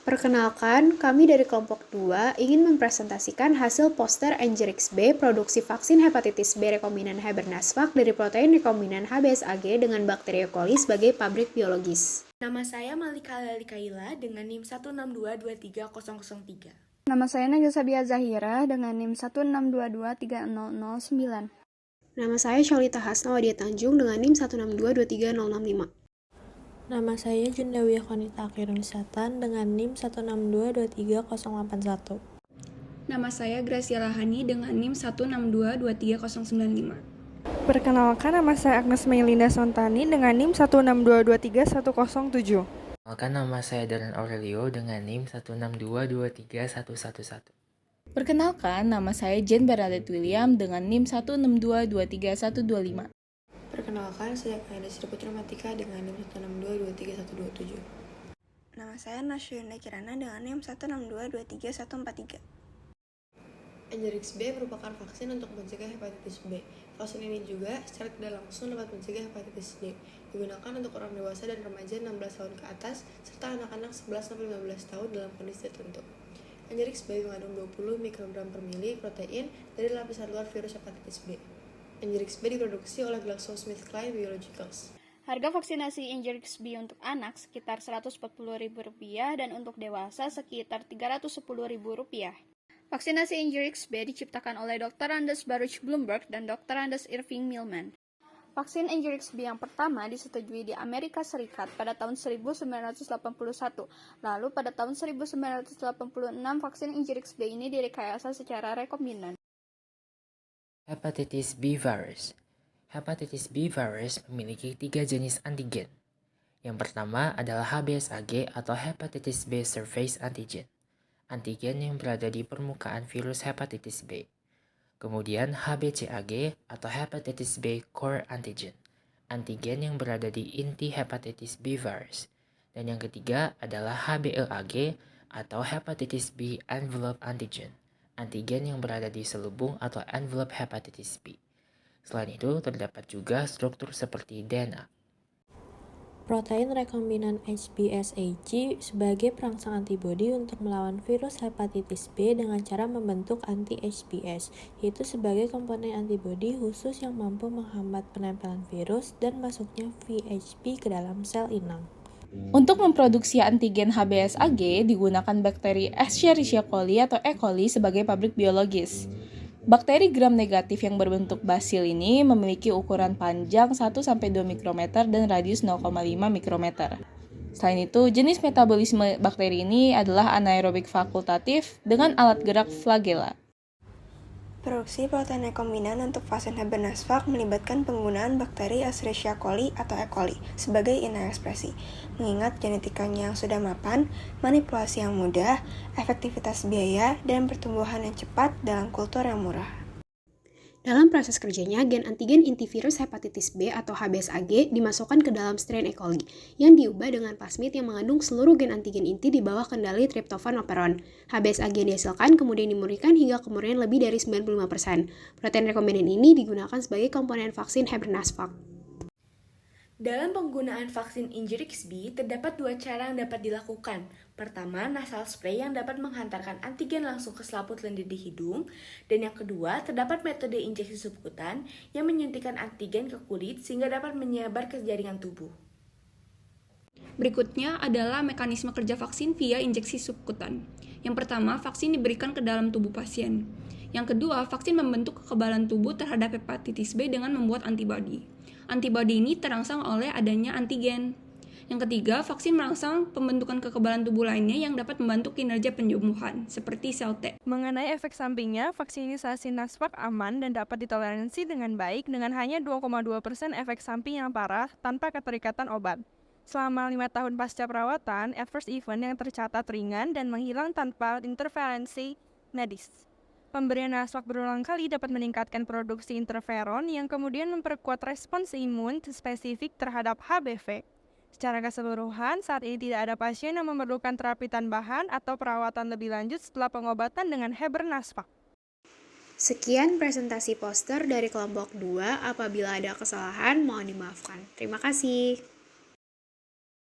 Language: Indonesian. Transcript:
Perkenalkan, kami dari kelompok 2 ingin mempresentasikan hasil poster Engerix B produksi vaksin hepatitis B rekombinan Hibernasvac dari protein rekombinan HBsAg dengan bakteri E. coli sebagai pabrik biologis. Nama saya Malika Lalikaila dengan NIM 1622303. Nama saya Naga Sabia Zahira dengan NIM 162230009. Nama saya Sholita Hasna Wadia Tanjung dengan NIM 162230065. Nama saya Jundawi Konita Akhirunisatan dengan NIM 162230081. Nama saya Gracia Rahani dengan NIM 162230095. Perkenalkan, nama saya Agnes Meilinda Sontani dengan NIM 162231107. Perkenalkan, nama saya Darren Aurelio dengan NIM 162231111. Perkenalkan, nama saya Jen Bernadette William dengan NIM 162231125. Perkenalkan, saya Kaida Sri Putra Matika dengan NIM 162231127. Nama saya Nasyunda Kirana dengan NIM 162231143. Engerix B merupakan vaksin untuk mencegah hepatitis B. Vaksin ini juga secara tidak langsung dapat mencegah hepatitis D. Digunakan untuk orang dewasa dan remaja 16 tahun ke atas, serta anak-anak 11-15 tahun dalam kondisi tertentu. Engerix B mengandung 20 mikrogram per mili protein dari lapisan luar virus hepatitis B. Engerix B diproduksi oleh GlaxoSmithKline Biologicals. Harga vaksinasi Engerix B untuk anak sekitar Rp140.000 dan untuk dewasa sekitar Rp310.000. Vaksinasi Engerix B diciptakan oleh Dr. Anders Baruch Bloomberg dan Dr. Anders Irving Millman. Vaksin Engerix B yang pertama disetujui di Amerika Serikat pada tahun 1981. Lalu pada tahun 1986 vaksin Engerix B ini direkayasa secara rekombinan. Hepatitis B virus. Hepatitis B virus memiliki 3 jenis antigen. Yang pertama adalah HBsAg atau Hepatitis B Surface Antigen, antigen yang berada di permukaan virus hepatitis B. Kemudian HBcAg atau Hepatitis B Core Antigen, antigen yang berada di inti hepatitis B virus. Dan yang ketiga adalah HBeAg atau Hepatitis B Envelope Antigen, antigen yang berada di selubung atau envelope hepatitis B. Selain itu, terdapat juga struktur seperti DNA. Protein rekombinan HBsAg sebagai perangsang antibodi untuk melawan virus hepatitis B dengan cara membentuk anti-HBs, yaitu sebagai komponen antibodi khusus yang mampu menghambat penempelan virus dan masuknya VHB ke dalam sel inang. Untuk memproduksi antigen HBsAg digunakan bakteri Escherichia coli atau E. coli sebagai pabrik biologis. Bakteri gram negatif yang berbentuk basil ini memiliki ukuran panjang 1-2 mikrometer dan radius 0,5 mikrometer. Selain itu, jenis metabolisme bakteri ini adalah anaerobik fakultatif dengan alat gerak flagella. Produksi protein rekombinan untuk vaksin Hibernasvac melibatkan penggunaan bakteri Escherichia coli atau E. coli sebagai inang ekspresi. Mengingat genetikanya yang sudah mapan, manipulasi yang mudah, efektivitas biaya, dan pertumbuhan yang cepat dalam kultur yang murah. Dalam proses kerjanya, gen antigen inti virus hepatitis B atau HBsAg dimasukkan ke dalam strain E. coli yang diubah dengan plasmid yang mengandung seluruh gen antigen inti di bawah kendali triptofan operon. HBsAg yang dihasilkan kemudian dimurnikan hingga kemurnian lebih dari 95%. Protein rekombinan ini digunakan sebagai komponen vaksin Hibernasvac. Dalam penggunaan vaksin Engerix B, terdapat 2 cara yang dapat dilakukan. Pertama, nasal spray yang dapat menghantarkan antigen langsung ke selaput lendir di hidung. Dan yang kedua, terdapat metode injeksi subkutan yang menyuntikkan antigen ke kulit sehingga dapat menyebar ke jaringan tubuh. Berikutnya adalah mekanisme kerja vaksin via injeksi subkutan. Yang pertama, vaksin diberikan ke dalam tubuh pasien. Yang kedua, vaksin membentuk kekebalan tubuh terhadap hepatitis B dengan membuat antibodi. Antibodi ini terangsang oleh adanya antigen. Yang ketiga, vaksin merangsang pembentukan kekebalan tubuh lainnya yang dapat membantu kinerja penyembuhan, seperti sel T. Mengenai efek sampingnya, vaksinisasi Nasvac aman dan dapat ditoleransi dengan baik dengan hanya 2,2% efek samping yang parah tanpa keterikatan obat. Selama 5 tahun pasca perawatan, adverse event yang tercatat ringan dan menghilang tanpa interferensi medis. Pemberian Nasvac berulang kali dapat meningkatkan produksi interferon yang kemudian memperkuat respons imun spesifik terhadap HBV. Secara keseluruhan, saat ini tidak ada pasien yang memerlukan terapi tambahan atau perawatan lebih lanjut setelah pengobatan dengan Hibernasvac. Sekian presentasi poster dari kelompok 2. Apabila ada kesalahan, mohon dimaafkan. Terima kasih.